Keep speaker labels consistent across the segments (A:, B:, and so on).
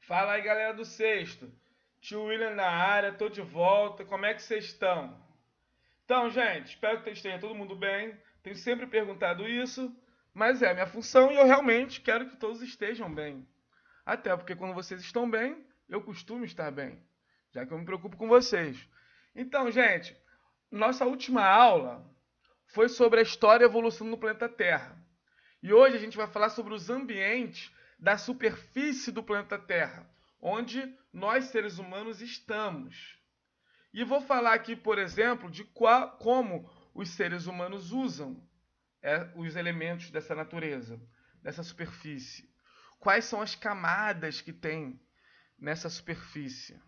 A: Fala aí, galera do Sexto. Tio William na área, tô de volta. Como é que vocês estão? Então, gente, espero que esteja todo mundo bem. Tenho sempre perguntado isso, mas é a minha função e eu realmente quero que todos estejam bem. Até porque quando vocês estão bem, eu costumo estar bem, já que eu me preocupo com vocês. Então, gente, nossa última aula foi sobre a história e a evolução do planeta Terra. E hoje a gente vai falar sobre os ambientes da superfície do planeta Terra, onde nós seres humanos estamos. E vou falar aqui, por exemplo, de como os seres humanos usam os elementos dessa natureza, dessa superfície. Quais são as camadas que tem nessa superfície.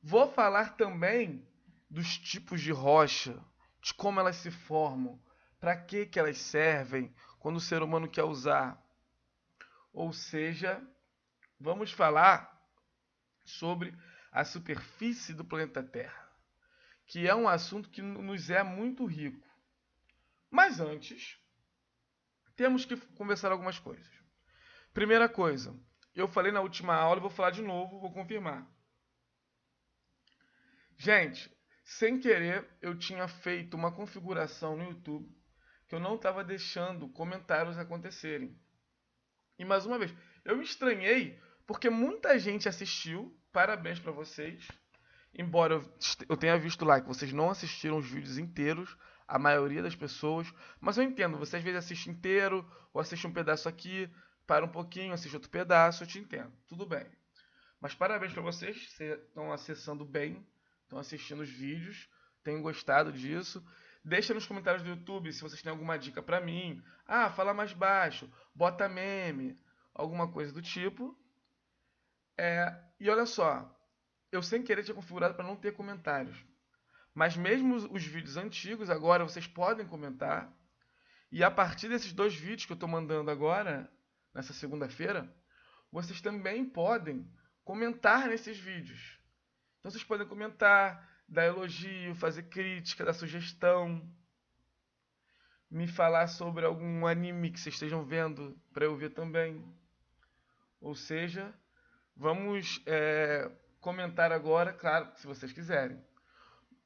A: Vou falar também dos tipos de rocha, de como elas se formam, para que elas servem quando o ser humano quer usar. Ou seja, vamos falar sobre a superfície do planeta Terra, que é um assunto que nos é muito rico. Mas antes, temos que conversar algumas coisas. Primeira coisa, eu falei na última aula e vou falar de novo, vou confirmar. Gente, sem querer, eu tinha feito uma configuração no YouTube que eu não estava deixando comentários acontecerem. E mais uma vez, eu me estranhei porque muita gente assistiu. Parabéns para vocês. Embora eu tenha visto lá que vocês não assistiram os vídeos inteiros, a maioria das pessoas, mas eu entendo, você às vezes assiste inteiro, ou assiste um pedaço aqui, para um pouquinho, assiste outro pedaço, eu te entendo, tudo bem. Mas parabéns para vocês, vocês estão acessando bem, estão assistindo os vídeos, tenho gostado disso. Deixa nos comentários do YouTube se vocês têm alguma dica para mim. Ah, fala mais baixo, bota meme, alguma coisa do tipo. E olha só, eu sem querer tinha configurado para não ter comentários. Mas mesmo os vídeos antigos, agora vocês podem comentar. E a partir desses dois vídeos que eu estou mandando agora, nessa segunda-feira, vocês também podem comentar nesses vídeos. Então vocês podem comentar, dar elogio, fazer crítica, dar sugestão, me falar sobre algum anime que vocês estejam vendo para eu ver também. Ou seja, vamos comentar agora, claro, se vocês quiserem.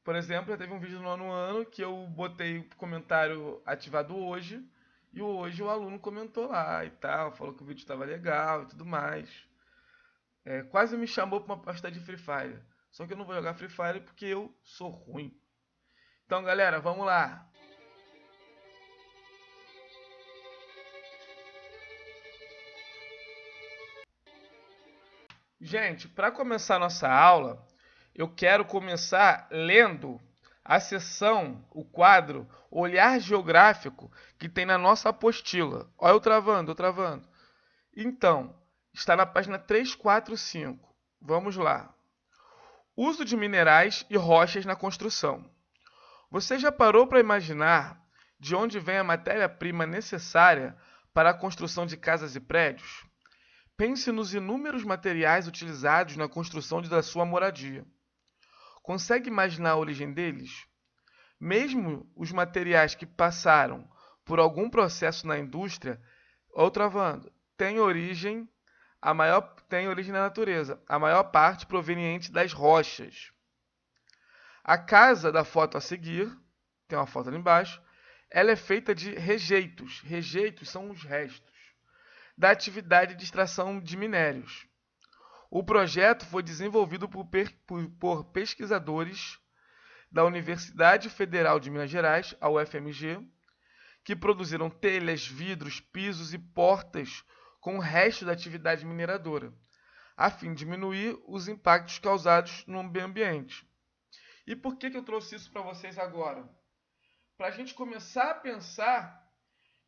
A: Por exemplo, já teve um vídeo no nono ano que eu botei o comentário ativado hoje. E hoje o aluno comentou lá e tal, falou que o vídeo estava legal e tudo mais. Quase me chamou para uma partida de Free Fire. Só que eu não vou jogar Free Fire porque eu sou ruim. Então, galera, vamos lá. Gente, para começar a nossa aula, eu quero começar lendo a seção, o quadro Olhar Geográfico que tem na nossa apostila. Olha eu travando, eu travando. Então, está na página 345. Vamos lá. Uso de minerais e rochas na construção. Você já parou para imaginar de onde vem a matéria-prima necessária para a construção de casas e prédios? Pense nos inúmeros materiais utilizados na construção da sua moradia. Consegue imaginar a origem deles? Mesmo os materiais que passaram por algum processo na indústria, ou travando, tem origem na natureza, a maior parte proveniente das rochas. A casa da foto a seguir, tem uma foto ali embaixo, ela é feita de rejeitos. Rejeitos são os restos da atividade de extração de minérios. O projeto foi desenvolvido por pesquisadores da Universidade Federal de Minas Gerais, a UFMG, que produziram telhas, vidros, pisos e portas com o resto da atividade mineradora, a fim de diminuir os impactos causados no meio ambiente. E por que eu trouxe isso para vocês agora? Para a gente começar a pensar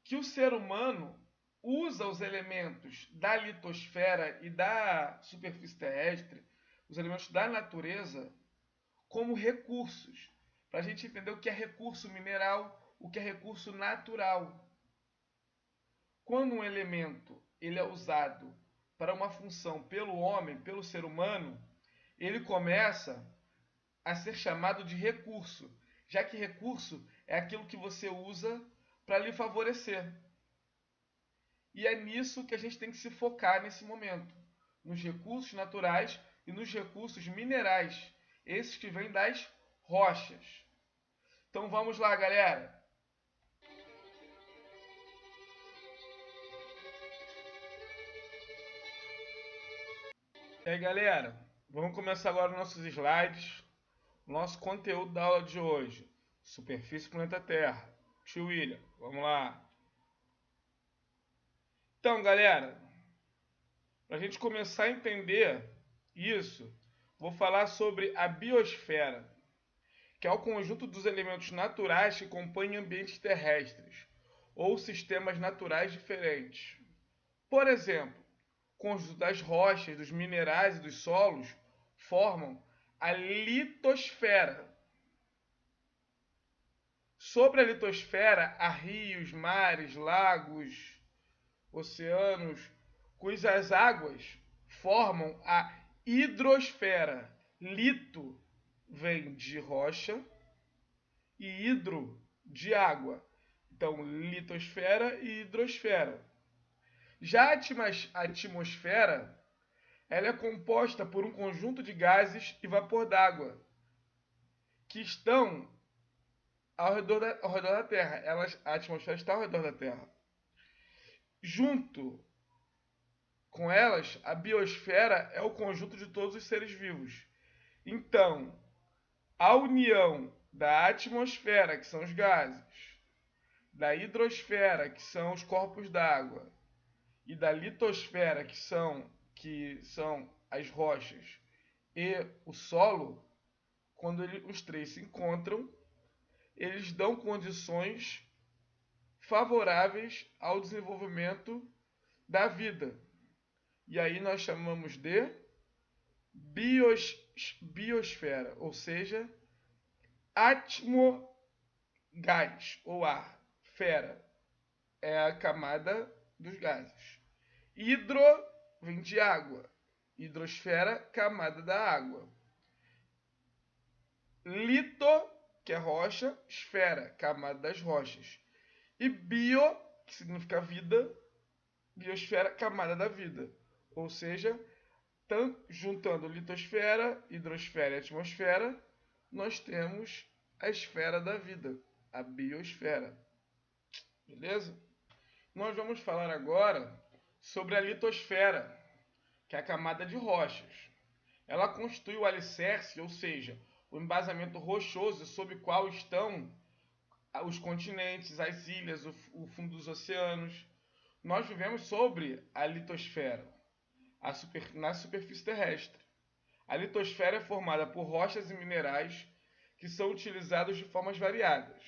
A: que o ser humano usa os elementos da litosfera e da superfície terrestre, os elementos da natureza, como recursos. Para a gente entender o que é recurso mineral, o que é recurso natural. Quando um elemento ele é usado para uma função pelo homem, pelo ser humano, ele começa a ser chamado de recurso, já que recurso é aquilo que você usa para lhe favorecer. E é nisso que a gente tem que se focar nesse momento. nos recursos naturais e nos recursos minerais, esses que vêm das rochas. Então vamos lá, galera. E aí, galera, vamos começar agora os nossos slides, o nosso conteúdo da aula de hoje. Superfície do planeta Terra. Tio William, vamos lá. Então, galera, para a gente começar a entender isso, vou falar sobre a biosfera, que é o conjunto dos elementos naturais que compõem ambientes terrestres ou sistemas naturais diferentes. Por exemplo, o conjunto das rochas, dos minerais e dos solos formam a litosfera. Sobre a litosfera há rios, mares, lagos, oceanos, cujas águas formam a hidrosfera. Lito vem de rocha e hidro de água. Então, litosfera e hidrosfera. Já a atmosfera, ela é composta por um conjunto de gases e vapor d'água que estão ao redor da Terra. A atmosfera está ao redor da Terra. Junto com elas, a biosfera é o conjunto de todos os seres vivos. Então, a união da atmosfera, que são os gases, da hidrosfera, que são os corpos d'água, e da litosfera, que são as rochas, e o solo, quando os três se encontram, eles dão condições favoráveis ao desenvolvimento da vida. E aí nós chamamos de biosfera, ou seja, gás ou ar. Fera é a camada dos gases. Hidro vem de água. Hidrosfera, camada da água. Lito, que é rocha, esfera, camada das rochas. E bio, que significa vida, biosfera, camada da vida. Ou seja, juntando litosfera, hidrosfera e atmosfera, nós temos a esfera da vida, a biosfera. Beleza? Nós vamos falar agora sobre a litosfera, que é a camada de rochas. Ela constitui o alicerce, ou seja, o embasamento rochoso sob o qual estão os continentes, as ilhas, o fundo dos oceanos. Nós vivemos sobre a litosfera, na superfície terrestre. A litosfera é formada por rochas e minerais que são utilizados de formas variadas.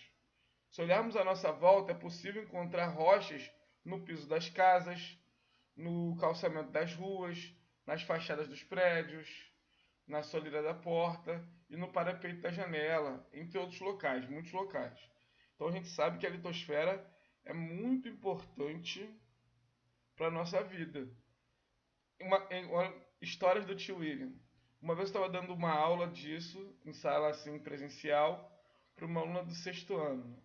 A: Se olharmos à nossa volta, é possível encontrar rochas no piso das casas, no calçamento das ruas, nas fachadas dos prédios, na soleira da porta e no parapeito da janela, entre outros locais, muitos locais. Então a gente sabe que a litosfera é muito importante para a nossa vida. Histórias do tio William. Uma vez eu estava dando uma aula disso, em sala assim, presencial, para uma aluna do 6º ano.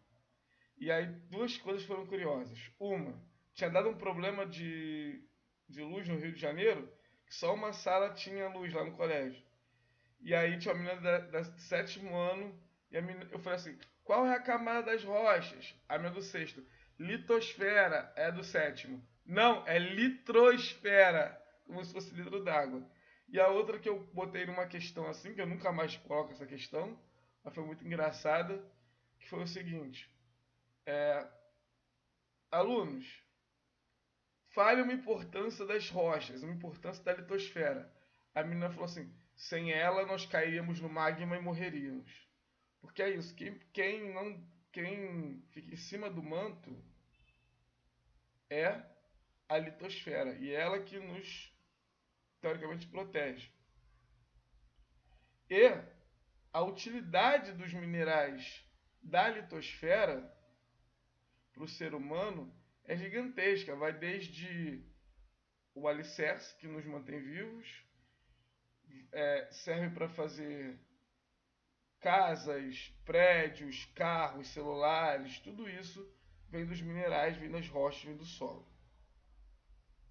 A: E aí duas coisas foram curiosas. Uma, tinha dado um problema de luz no Rio de Janeiro, que só uma sala tinha luz lá no colégio. E aí tinha uma menina do 7º ano, e eu falei assim, qual é a camada das rochas? A menina do 6º. Litosfera é do 7º. Não, é litrosfera, como se fosse litro d'água. E a outra que eu botei numa questão assim, que eu nunca mais coloco essa questão, mas foi muito engraçada, que foi o seguinte. Alunos, fale uma importância das rochas, uma importância da litosfera. A menina falou assim, sem ela nós cairíamos no magma e morreríamos. Porque é isso, quem fica em cima do manto é a litosfera. E é ela que nos, teoricamente, protege. E a utilidade dos minerais da litosfera para o ser humano é gigantesca. Vai desde o alicerce, que nos mantém vivos, serve para fazer casas, prédios, carros, celulares, tudo isso vem dos minerais, vem das rochas, vem do solo.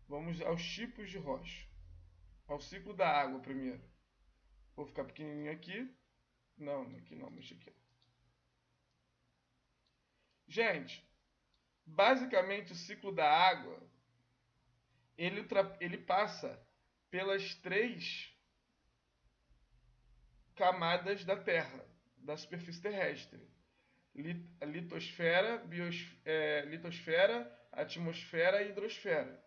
A: Vamos aos tipos de rocha. ao ciclo da água primeiro. Vou ficar pequenininho aqui. Não, aqui não, deixa aqui. Gente, basicamente o ciclo da água, ele passa pelas 3 camadas da Terra, da superfície terrestre. Litosfera, litosfera, atmosfera e hidrosfera.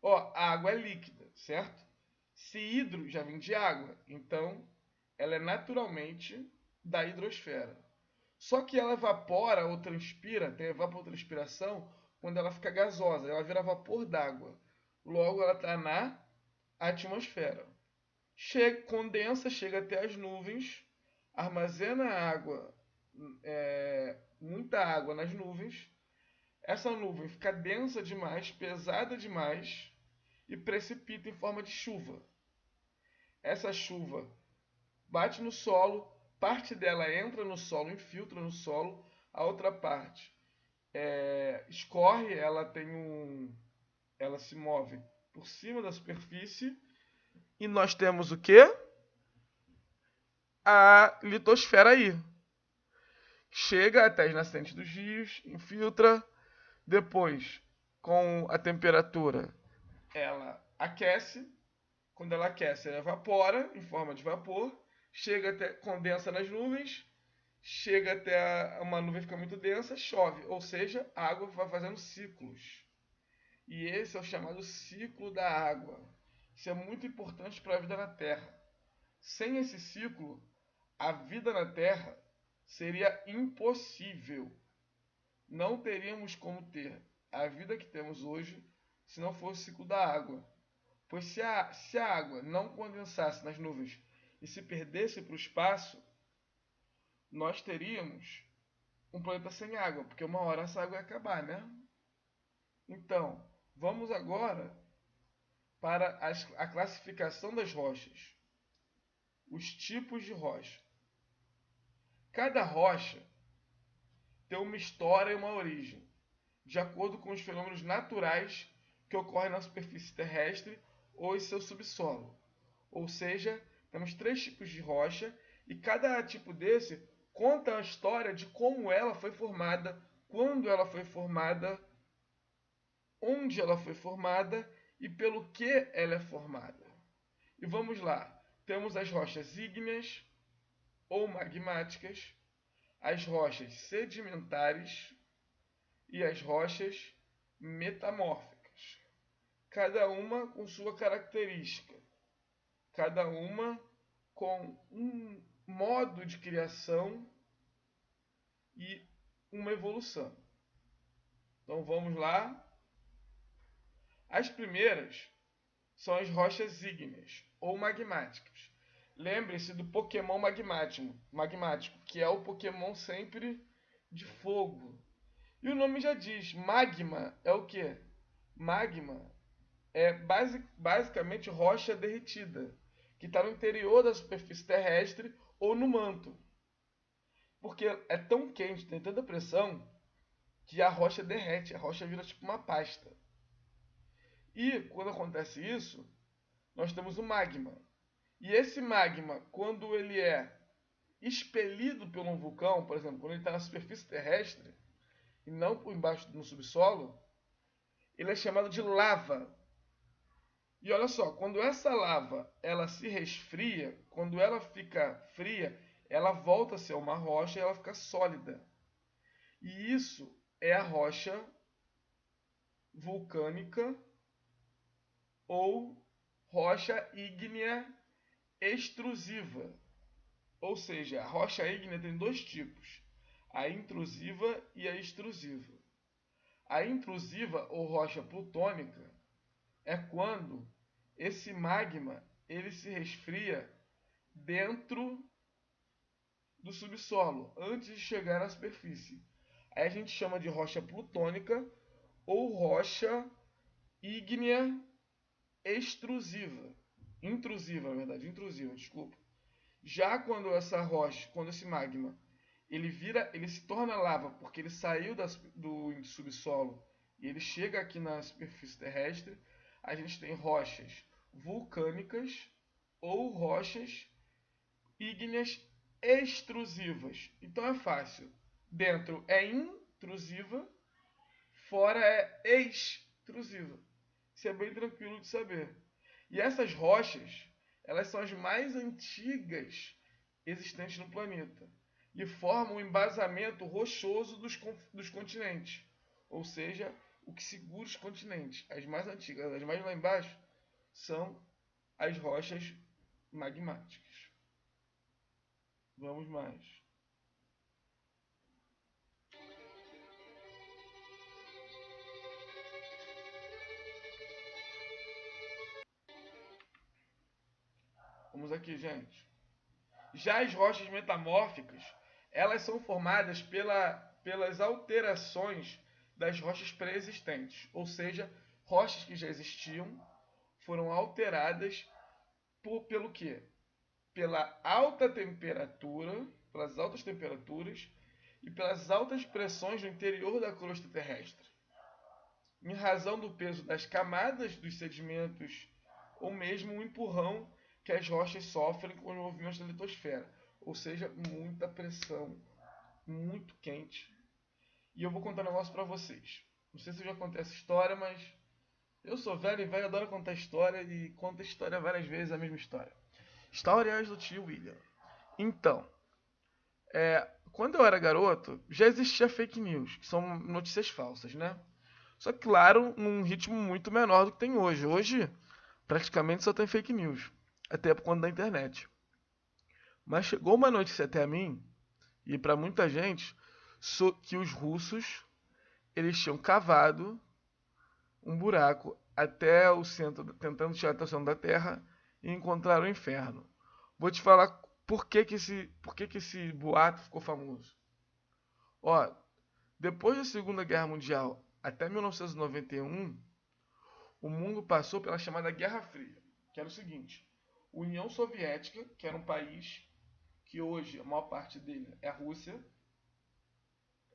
A: Ó, a água é líquida, certo? Se hidro já vem de água, então ela é naturalmente da hidrosfera. Só que ela evapora ou transpira, tem evapotranspiração, quando ela fica gasosa, ela vira vapor d'água. Logo ela está na atmosfera. Condensa, chega até as nuvens, armazena água, muita água nas nuvens. Essa nuvem fica densa demais, pesada demais e precipita em forma de chuva. Essa chuva bate no solo, parte dela entra no solo, infiltra no solo, a outra parte escorre, ela se move por cima da superfície e nós temos o quê? A litosfera aí. Chega até as nascentes dos rios, infiltra, depois, com a temperatura, ela aquece. Quando ela aquece, ela evapora em forma de vapor, chega até, condensa nas nuvens, chega até uma nuvem ficar muito densa, chove. Ou seja, a água vai fazendo ciclos. E esse é o chamado ciclo da água. Isso é muito importante para a vida na Terra. Sem esse ciclo, a vida na Terra seria impossível. Não teríamos como ter a vida que temos hoje se não fosse o ciclo da água. Pois se a água não condensasse nas nuvens e se perdesse para o espaço, nós teríamos um planeta sem água, porque uma hora essa água ia acabar, né? Então, vamos agora para a classificação das rochas. Os tipos de rocha. Cada rocha tem uma história e uma origem, de acordo com os fenômenos naturais que ocorrem na superfície terrestre ou em seu subsolo. Ou seja, temos 3 tipos de rocha e cada tipo desse conta a história de como ela foi formada, quando ela foi formada, onde ela foi formada e pelo que ela é formada. E vamos lá. Temos as rochas ígneas ou magmáticas, as rochas sedimentares e as rochas metamórficas. Cada uma com sua característica, cada uma com um modo de criação e uma evolução. Então vamos lá. As primeiras são as rochas ígneas ou magmáticas. Lembre-se do Pokémon magmático, que é o Pokémon sempre de fogo. E o nome já diz, magma é o quê? Magma é basicamente rocha derretida, que está no interior da superfície terrestre ou no manto. Porque é tão quente, tem tanta pressão, que a rocha derrete, a rocha vira tipo uma pasta. E quando acontece isso, nós temos o magma. E esse magma, quando ele é expelido por um vulcão, por exemplo, quando ele está na superfície terrestre, e não por embaixo no subsolo, ele é chamado de lava. E olha só, quando essa lava ela se resfria, quando ela fica fria, ela volta a ser uma rocha e ela fica sólida. E isso é a rocha vulcânica ou rocha ígnea extrusiva. Ou seja, a rocha ígnea tem 2 tipos, a intrusiva e a extrusiva. A intrusiva ou rocha plutônica é quando esse magma ele se resfria dentro do subsolo, antes de chegar na superfície. Aí a gente chama de rocha plutônica ou rocha ígnea extrusiva. Intrusiva, na verdade, intrusiva, desculpa. Já quando essa rocha, quando esse magma, ele se torna lava porque ele saiu do subsolo e ele chega aqui na superfície terrestre, a gente tem rochas vulcânicas ou rochas ígneas extrusivas. Então é fácil. Dentro é intrusiva, fora é extrusiva. Isso é bem tranquilo de saber. E essas rochas, elas são as mais antigas existentes no planeta e formam o embasamento rochoso dos continentes, ou seja, o que segura os continentes. As mais antigas, as mais lá embaixo, são as rochas magmáticas. Vamos mais. Vamos aqui, gente. Já as rochas metamórficas, elas são formadas pelas alterações das rochas pré-existentes, ou seja, rochas que já existiam foram alteradas pelo quê? Pela alta temperatura, pelas altas temperaturas e pelas altas pressões no interior da crosta terrestre, em razão do peso das camadas dos sedimentos ou mesmo o empurrão que as rochas sofrem com os movimentos da litosfera, ou seja, muita pressão, muito quente. E eu vou contar um negócio para vocês. Não sei se eu já contei essa história, mas eu sou velho e velho, adoro contar história e conto a história várias vezes, a mesma história. Histórias do tio William. Então, quando eu era garoto, já existia fake news, que são notícias falsas, né? Só que, claro, num ritmo muito menor do que tem hoje. Hoje, praticamente só tem fake news, até por conta da internet. Mas chegou uma notícia até a mim, e para muita gente, que os russos eles tinham cavado um buraco até o centro, tentando chegar até o centro da Terra e encontrar o inferno. Vou te falar por que esse boato ficou famoso. Ó, depois da Segunda Guerra Mundial até 1991, o mundo passou pela chamada Guerra Fria, que era o seguinte: União Soviética, que era um país que hoje a maior parte dele é a Rússia,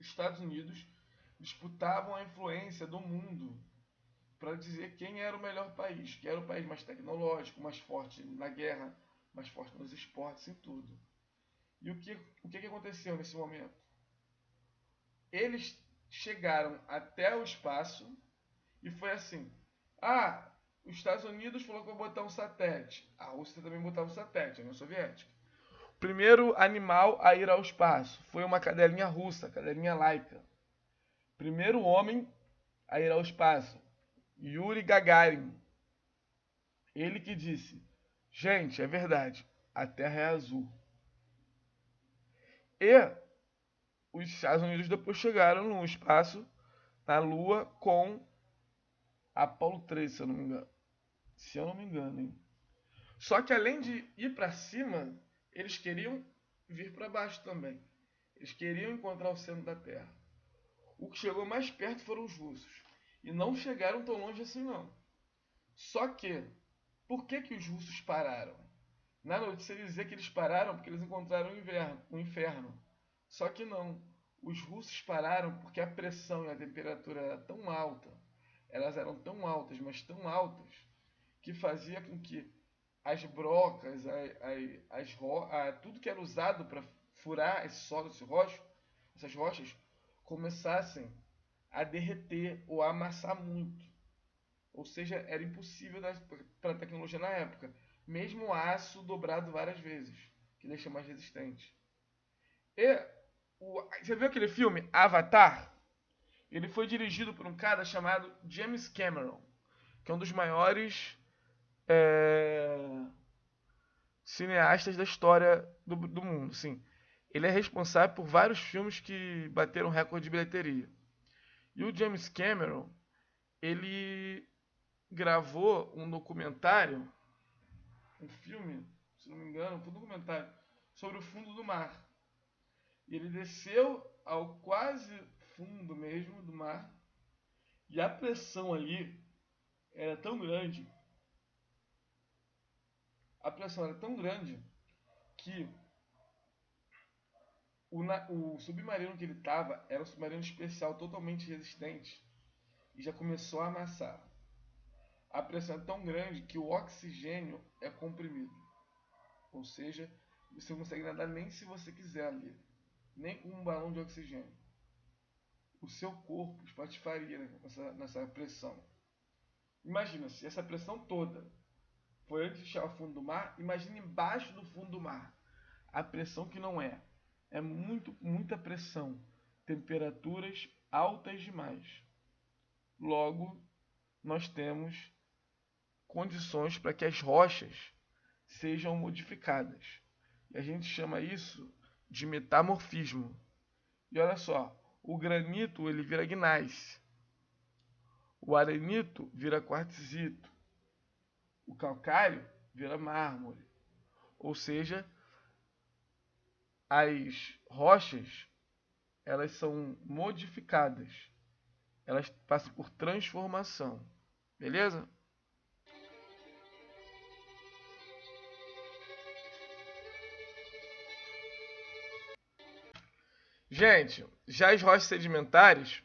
A: Estados Unidos disputavam a influência do mundo para dizer quem era o melhor país, que era o país mais tecnológico, mais forte na guerra, mais forte nos esportes, em tudo. E o que aconteceu nesse momento? Eles chegaram até o espaço e foi assim: ah, os Estados Unidos falou que vai botar um satélite, a Rússia também botava um satélite, a União Soviética. O primeiro animal a ir ao espaço foi uma cadelinha russa, a cadelinha Laika. Primeiro homem a ir ao espaço, Yuri Gagarin. Ele que disse: gente, é verdade, a Terra é azul. E os Estados Unidos depois chegaram no espaço, na Lua, com Apollo 13, se eu não me engano. Se eu não me engano, hein? Só que além de ir para cima, eles queriam vir para baixo também. Eles queriam encontrar o centro da Terra. O que chegou mais perto foram os russos. E não chegaram tão longe assim não. Só que, por que os russos pararam? Na notícia ele dizia que eles pararam porque eles encontraram o inferno. Só que não. Os russos pararam porque a pressão e a temperatura era tão alta, elas eram tão altas, mas tão altas, que fazia com que as brocas, tudo que era usado para furar esse solo, essas rochas, começassem a derreter ou a amassar muito. Ou seja, era impossível para a tecnologia na época. Mesmo o aço dobrado várias vezes, que deixa mais resistente. E você viu aquele filme Avatar? Ele foi dirigido por um cara chamado James Cameron, que é um dos maiores cineastas da história do mundo. Sim. Ele é responsável por vários filmes que bateram recorde de bilheteria. E o James Cameron, ele gravou um documentário, um filme, se não me engano, um documentário sobre o fundo do mar. E ele desceu ao quase fundo mesmo do mar. E a pressão ali era tão grande. A pressão era tão grande que o submarino que ele estava era um submarino especial totalmente resistente. E já começou a amassar. a pressão é tão grande que o oxigênio é comprimido. Ou seja, você não consegue nadar nem se você quiser ali. Nem com um balão de oxigênio. O seu corpo espatifaria nessa pressão. Imagina, se essa pressão toda foi antes de chegar ao fundo do mar, imagina embaixo do fundo do mar. A pressão que não é. É muita pressão. Temperaturas altas demais. Logo, nós temos condições para que as rochas sejam modificadas. E a gente chama isso de metamorfismo. E olha só, o granito ele vira gneiss. O arenito vira quartzito. O calcário vira mármore. Ou seja, as rochas elas são modificadas. Elas passam por transformação. Beleza? Gente, já as rochas sedimentares,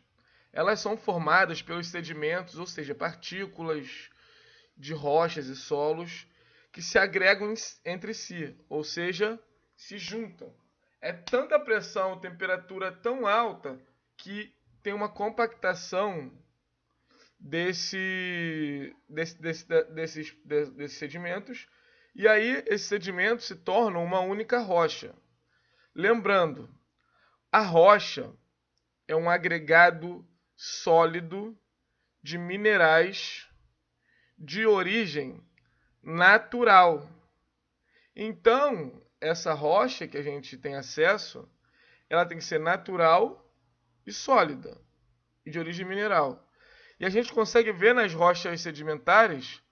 A: elas são formadas pelos sedimentos, ou seja, partículas de rochas e solos que se agregam entre si, ou seja, se juntam. É tanta pressão, temperatura tão alta que tem uma compactação desses sedimentos, e aí esses sedimentos se tornam uma única rocha. Lembrando, a rocha é um agregado sólido de minerais de origem natural. Então, essa rocha que a gente tem acesso, ela tem que ser natural e sólida, e de origem mineral. E a gente consegue ver nas rochas sedimentares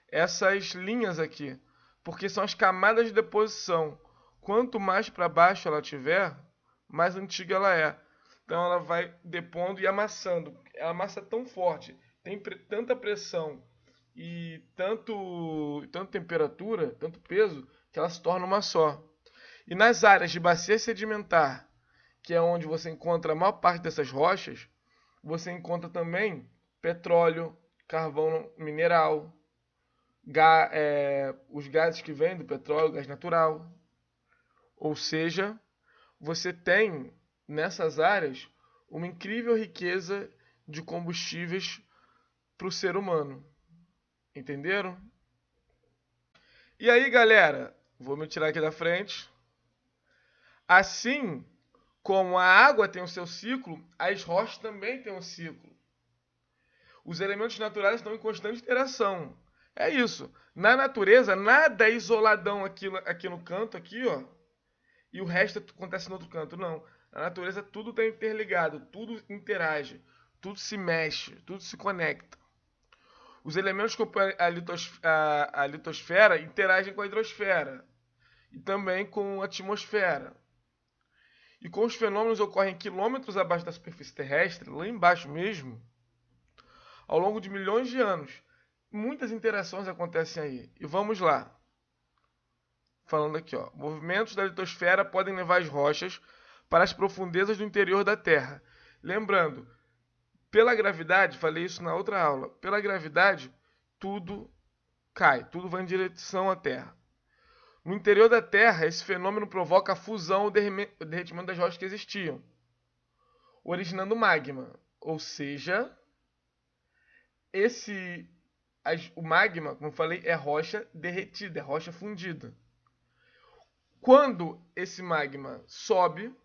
A: essas linhas aqui, porque são as camadas de deposição. Quanto mais para baixo ela tiver, mais antiga ela é. Então ela vai depondo e amassando. A massa é tão forte, tem tanta pressão e tanta temperatura, tanto peso, que ela se torna uma só. E nas áreas de bacia sedimentar, que é onde você encontra a maior parte dessas rochas, você encontra também petróleo, carvão mineral, os gases que vêm do petróleo, gás natural. Ou seja, você tem nessas áreas uma incrível riqueza de combustíveis para o ser humano. Entenderam? E aí, galera, vou me tirar aqui da frente. Assim como a água tem o seu ciclo, as rochas também têm um ciclo. Os elementos naturais estão em constante interação. É isso. Na natureza, nada é isoladão aqui no canto, aqui, ó, e o resto acontece no outro canto. Não. Na natureza tudo está interligado, tudo interage, tudo se mexe, tudo se conecta. Os elementos que compõem a litosfera interagem com a hidrosfera e também com a atmosfera. E como os fenômenos ocorrem quilômetros abaixo da superfície terrestre, lá embaixo mesmo, ao longo de milhões de anos, muitas interações acontecem aí. E vamos lá. Falando aqui, ó. Movimentos da litosfera podem levar as rochas para as profundezas do interior da Terra. Lembrando, pela gravidade, falei isso na outra aula, pela gravidade, tudo cai, tudo vai em direção à Terra. No interior da Terra, esse fenômeno provoca a fusão ou derretimento das rochas que existiam, originando magma. Ou seja, o magma, como eu falei, é rocha derretida, é rocha fundida. Quando esse magma sobe,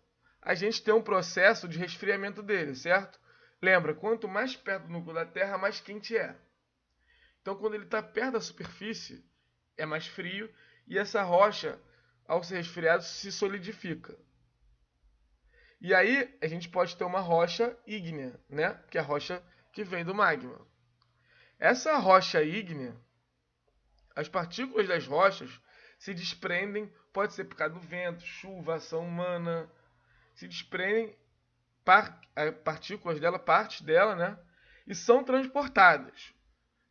A: a gente tem um processo de resfriamento dele, certo? Lembra, quanto mais perto do núcleo da Terra, mais quente é. Então, quando ele está perto da superfície, é mais frio e essa rocha, ao ser resfriado, se solidifica. E aí, a gente pode ter uma rocha ígnea, né? Que é a rocha que vem do magma. Essa rocha ígnea, as partículas das rochas se desprendem, pode ser por causa do vento, chuva, ação humana, se desprendem partículas dela, partes dela, né? E são transportadas.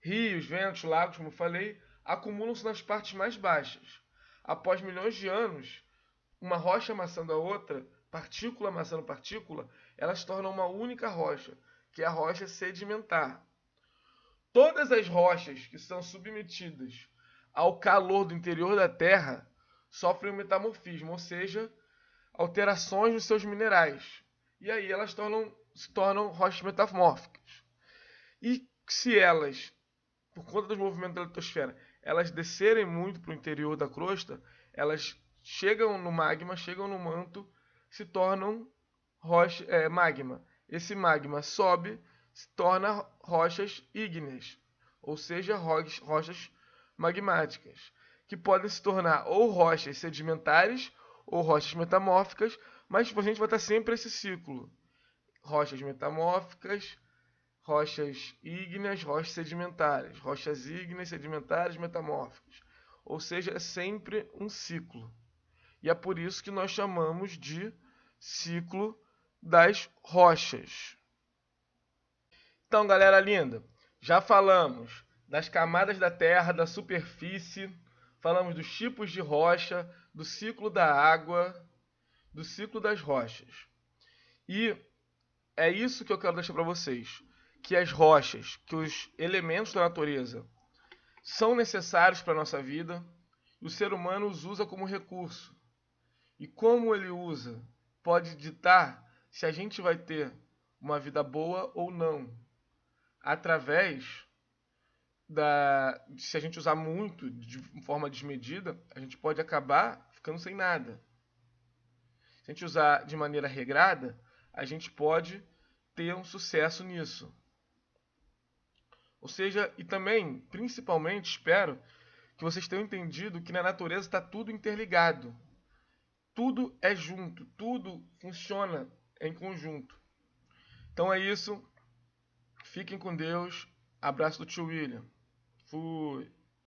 A: Rios, ventos, lagos, como eu falei, acumulam-se nas partes mais baixas. Após milhões de anos, uma rocha amassando a outra, partícula amassando partícula, elas se tornam uma única rocha, que é a rocha sedimentar. Todas as rochas que são submetidas ao calor do interior da Terra sofrem um metamorfismo, ou seja, alterações nos seus minerais. E aí elas se tornam rochas metamórficas. E se elas, por conta dos movimentos da litosfera, elas descerem muito para o interior da crosta, elas chegam no magma, chegam no manto, se tornam magma. Esse magma sobe, se torna rochas ígneas, ou seja, rochas magmáticas, que podem se tornar ou rochas sedimentares ou rochas metamórficas, mas a gente vai estar sempre esse ciclo: rochas metamórficas, rochas ígneas, rochas sedimentares, rochas ígneas, sedimentares, metamórficas. Ou seja, é sempre um ciclo. E é por isso que nós chamamos de ciclo das rochas. Então, galera linda, já falamos das camadas da Terra, da superfície, falamos dos tipos de rocha, do ciclo da água, do ciclo das rochas. E é isso que eu quero deixar para vocês, que as rochas, que os elementos da natureza são necessários para a nossa vida, e o ser humano os usa como recurso. E como ele usa pode ditar se a gente vai ter uma vida boa ou não, através se a gente usar muito de forma desmedida, a gente pode acabar ficando sem nada. Se a gente usar de maneira regrada, a gente pode ter um sucesso nisso. Ou seja, e também, principalmente, espero que vocês tenham entendido que na natureza está tudo interligado. Tudo é junto, tudo funciona em conjunto. Então é isso. Fiquem com Deus. Abraço do tio William. Fui.